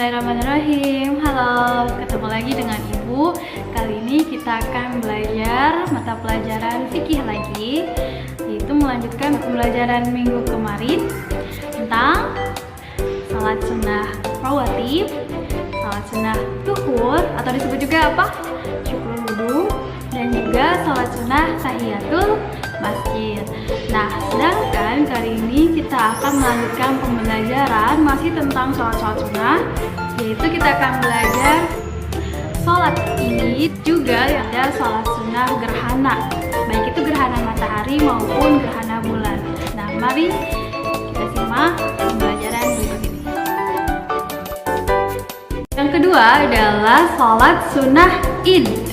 Bismillahirrahmanirrahim. Halo, ketemu lagi dengan Ibu. Kali ini kita akan belajar mata pelajaran fikih lagi, yaitu melanjutkan pembelajaran minggu kemarin tentang salat sunnah rawatib, salat sunnah zuhur atau disebut juga apa? Syukur wudu, dan juga salat sunnah tahiyatul masjid. Nah, sedangkan kali ini kita akan melanjutkan pembelajaran masih tentang sholat sunnah, yaitu kita akan belajar sholat Id, juga yang ada sholat sunnah gerhana, baik itu gerhana matahari maupun gerhana bulan. Nah, mari kita simak pembelajaran berikut ini. Yang kedua adalah sholat sunnah Id.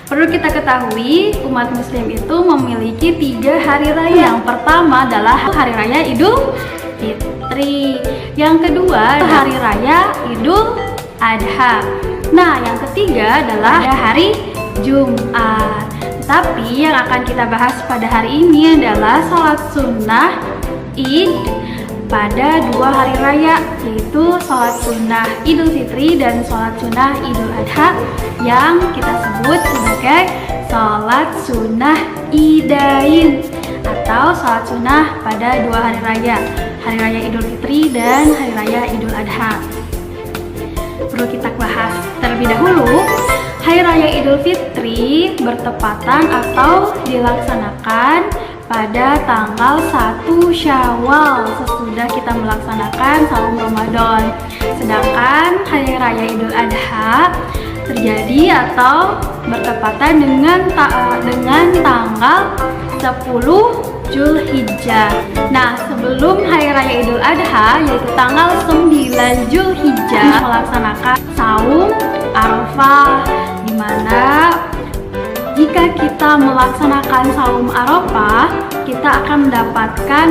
Perlu kita ketahui, umat muslim itu memiliki 3 hari raya. Yang pertama adalah hari raya Idul Fitri. Yang kedua, hari raya Idul Adha. Nah, yang ketiga adalah hari Jumat. Tapi yang akan kita bahas pada hari ini adalah sholat sunnah Id pada 2 hari raya, yaitu sholat sunnah Idul Fitri dan sholat sunnah Idul Adha, yang kita sebut sebagai sholat sunnah Idain atau sholat sunnah pada 2 hari raya Idul Fitri dan hari raya Idul Adha. Perlu kita bahas terlebih dahulu, hari raya Idul Fitri bertepatan atau dilaksanakan pada tanggal 1 Syawal sesudah kita melaksanakan saum Ramadan. Sedangkan hari raya Idul Adha terjadi atau bertepatan dengan tanggal 10 Zulhijjah. Nah, sebelum hari raya Idul Adha, yaitu tanggal 9 Zulhijjah, melaksanakan saum Arafah, di mana jika kita melaksanakan saum Arafah, kita akan mendapatkan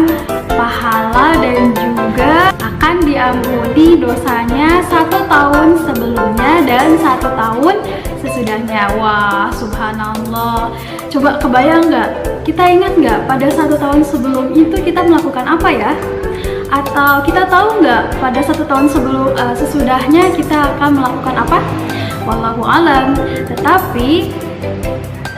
pahala dan juga akan diampuni dosanya 1 tahun sebelumnya dan 1 tahun sesudahnya. Wah, subhanallah. Coba kebayang nggak? Kita ingat nggak pada 1 tahun sebelum itu kita melakukan apa ya? Atau kita tahu nggak pada 1 tahun sesudahnya kita akan melakukan apa? Wallahu alam. Tetapi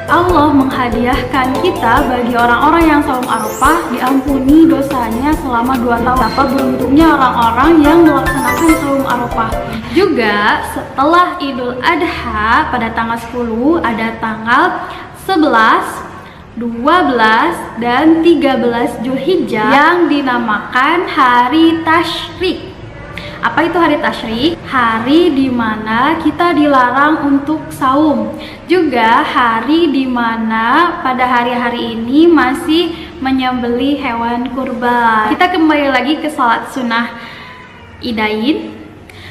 Allah menghadiahkan kita bagi orang-orang yang saum Arafah diampuni dosanya selama 2 tahun. Apa beruntungnya orang-orang yang melaksanakan saum Arafah. Juga setelah Idul Adha pada tanggal 10 ada tanggal 11, 12, dan 13 Zulhijjah yang dinamakan hari Tasyrik. Apa itu hari tasyrik? Hari di mana kita dilarang untuk saum. Juga hari di mana pada hari-hari ini masih menyembelih hewan kurban. Kita kembali lagi ke salat sunnah Idain.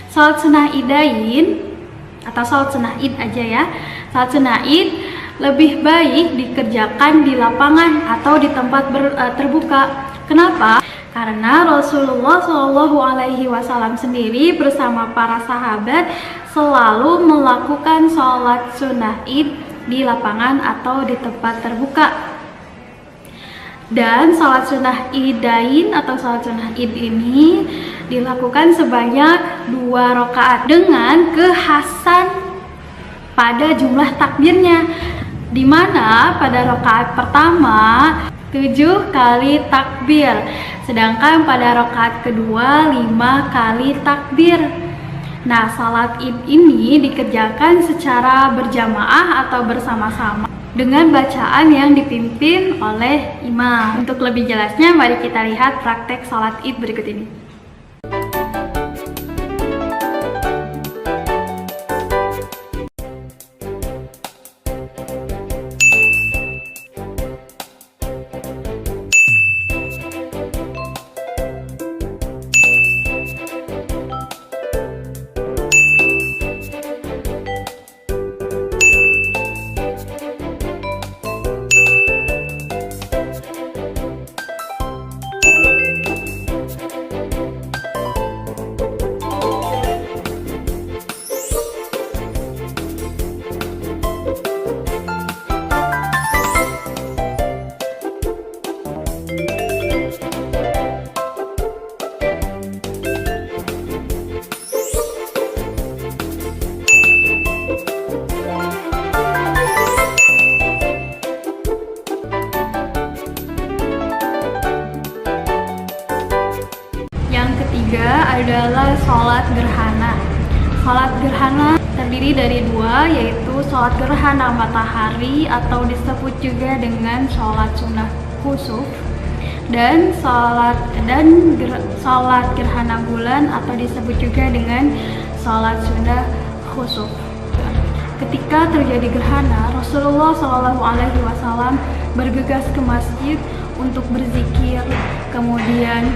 Salat sunnah Idain atau salat sunnah Id aja ya. Salat sunnah Id lebih baik dikerjakan di lapangan atau di tempat terbuka. Kenapa? Karena Rasulullah SAW sendiri bersama para sahabat selalu melakukan sholat sunnah Id di lapangan atau di tempat terbuka. Dan sholat sunnah Idain atau sholat sunnah Id ini dilakukan sebanyak 2 rakaat dengan kekhasan pada jumlah takbirnya, di mana pada rakaat pertama 7 kali takbir, sedangkan pada rakaat kedua 5 kali takbir. Nah, salat Id ini dikerjakan secara berjamaah atau bersama-sama dengan bacaan yang dipimpin oleh imam. Untuk lebih jelasnya, mari kita lihat praktek salat Id berikut ini. adalah sholat gerhana. Sholat gerhana terdiri dari dua, yaitu sholat gerhana matahari atau disebut juga dengan sholat sunnah khusuf, dan sholat gerhana bulan atau disebut juga dengan sholat sunnah khusuf. Ketika terjadi gerhana, Rasulullah SAW bergegas ke masjid untuk berzikir, kemudian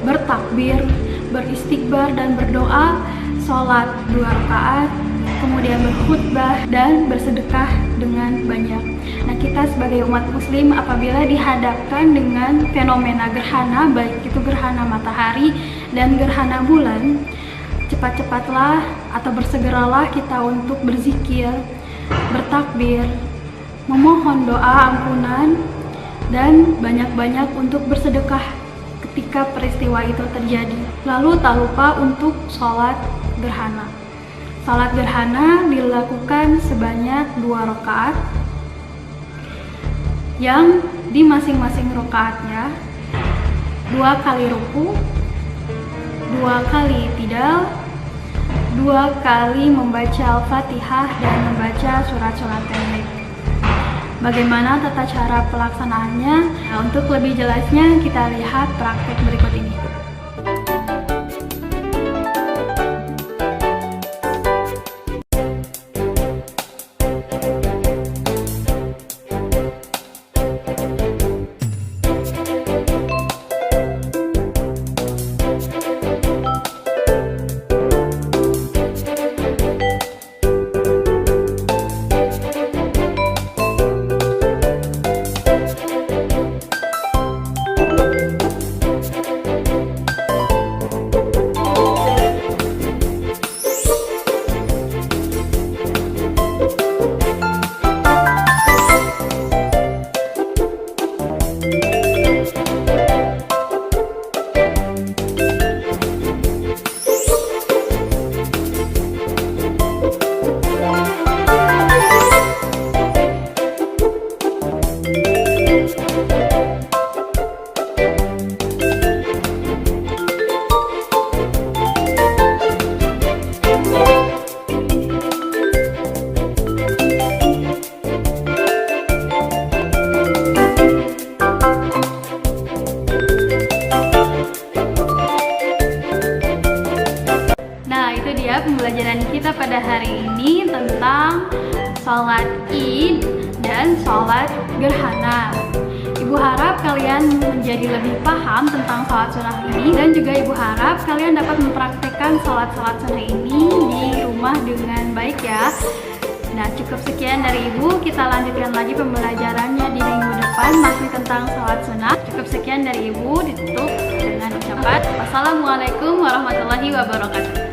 bertakbir, beristighfar dan berdoa, sholat 2 rakaat, kemudian berkhutbah dan bersedekah dengan banyak. Nah, kita sebagai umat muslim apabila dihadapkan dengan fenomena gerhana, baik itu gerhana matahari dan gerhana bulan, cepat-cepatlah atau bersegeralah kita untuk berzikir, bertakbir, memohon doa ampunan, dan banyak-banyak untuk bersedekah ketika peristiwa itu terjadi. Lalu tak lupa untuk sholat gerhana. Sholat gerhana dilakukan sebanyak 2 rakaat, yang di masing-masing rakaatnya 2 kali ruku, 2 kali tidal, 2 kali membaca Al-Fatihah dan membaca surat-surat pendek. Bagaimana tata cara pelaksanaannya? Nah, untuk lebih jelasnya kita lihat praktek berikut ini. Pembelajaran kita pada hari ini tentang sholat Id dan sholat gerhana. Ibu harap kalian menjadi lebih paham tentang sholat sunnah ini, dan juga ibu harap kalian dapat mempraktekkan sholat-sholat sunnah ini di rumah dengan baik ya. Nah, cukup sekian dari ibu, kita lanjutkan lagi pembelajarannya di minggu depan masih tentang sholat sunnah. Cukup sekian dari ibu, ditutup dengan ucapan wassalamualaikum warahmatullahi wabarakatuh.